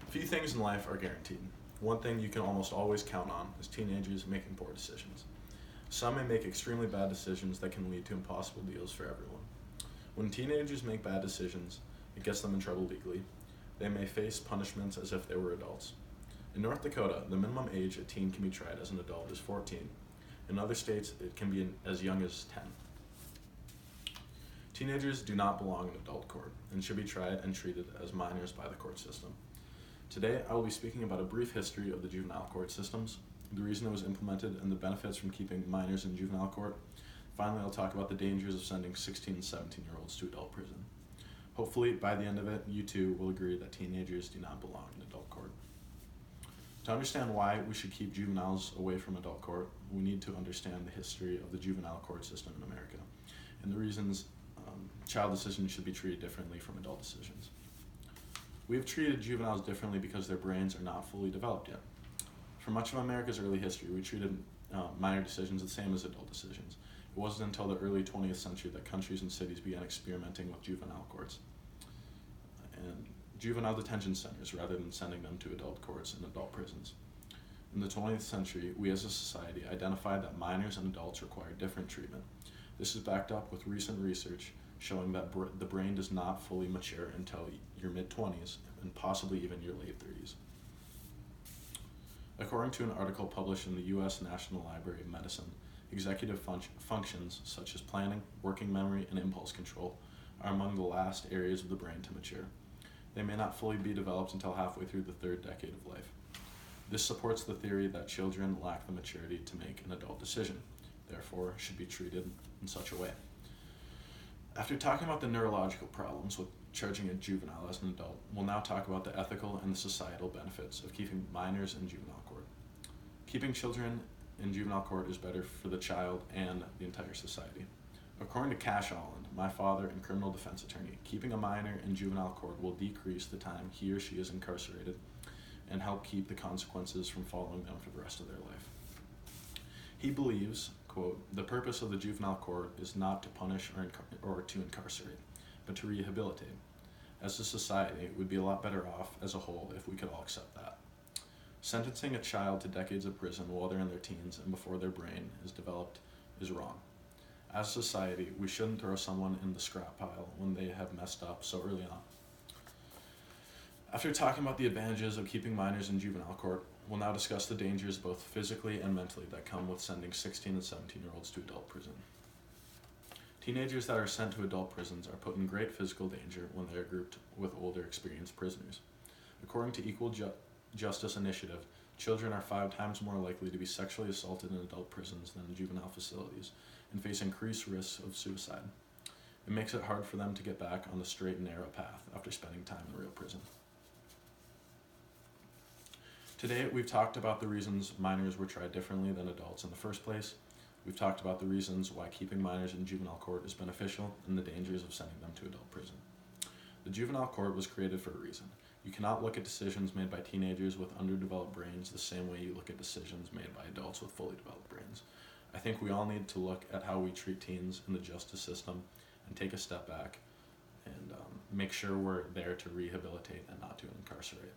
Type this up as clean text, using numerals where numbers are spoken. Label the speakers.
Speaker 1: Few things in life are guaranteed. One thing you can almost always count on is teenagers making poor decisions. Some may make extremely bad decisions that can lead to impossible deals for everyone. When teenagers make bad decisions, it gets them in trouble legally. They may face punishments as if they were adults. In North Dakota, the minimum age a teen can be tried as an adult is 14. In other states, it can be as young as 10. Teenagers do not belong in adult court and should be tried and treated as minors by the court system. Today, I will be speaking about a brief history of the juvenile court systems, the reason it was implemented, and the benefits from keeping minors in juvenile court. Finally, I'll talk about the dangers of sending 16 and 17-year-olds to adult prison. Hopefully, by the end of it, you too will agree that teenagers do not belong in adult court. To understand why we should keep juveniles away from adult court, we need to understand the history of the juvenile court system in America and the reasons child decisions should be treated differently from adult decisions. We have treated juveniles differently because their brains are not fully developed yet. For much of America's early history, we treated minor decisions the same as adult decisions. It wasn't until the early 20th century that countries and cities began experimenting with juvenile courts and juvenile detention centers rather than sending them to adult courts and adult prisons. In the 20th century, we as a society identified that minors and adults require different treatment. This is backed up with recent research showing that the brain does not fully mature until your mid-20s and possibly even your late 30s. According to an article published in the U.S. National Library of Medicine, executive functions such as planning, working memory, and impulse control are among the last areas of the brain to mature. They may not fully be developed until halfway through the third decade of life. This supports the theory that children lack the maturity to make an adult decision, therefore should be treated in such a way. After talking about the neurological problems with charging a juvenile as an adult, we'll now talk about the ethical and the societal benefits of keeping minors in juvenile court. Keeping children in juvenile court is better for the child and the entire society. According to Cash Holland, my father and criminal defense attorney, keeping a minor in juvenile court will decrease the time he or she is incarcerated and help keep the consequences from following them for the rest of their life. He believes, quote, "The purpose of the juvenile court is not to punish or to incarcerate, but to rehabilitate. As a society, we'd be a lot better off as a whole if we could all accept that. Sentencing a child to decades of prison while they're in their teens and before their brain is developed is wrong. As a society, we shouldn't throw someone in the scrap pile when they have messed up so early on." After talking about the advantages of keeping minors in juvenile court, we'll now discuss the dangers both physically and mentally that come with sending 16 and 17-year-olds to adult prison. Teenagers that are sent to adult prisons are put in great physical danger when they are grouped with older, experienced prisoners. According to Equal Justice Initiative, children are 5 times more likely to be sexually assaulted in adult prisons than in juvenile facilities and face increased risks of suicide. It makes it hard for them to get back on the straight and narrow path after spending time in real prison. Today, we've talked about the reasons minors were tried differently than adults in the first place. We've talked about the reasons why keeping minors in juvenile court is beneficial and the dangers of sending them to adult prison. The juvenile court was created for a reason. You cannot look at decisions made by teenagers with underdeveloped brains the same way you look at decisions made by adults with fully developed brains. I think we all need to look at how we treat teens in the justice system and take a step back and make sure we're there to rehabilitate and not to incarcerate.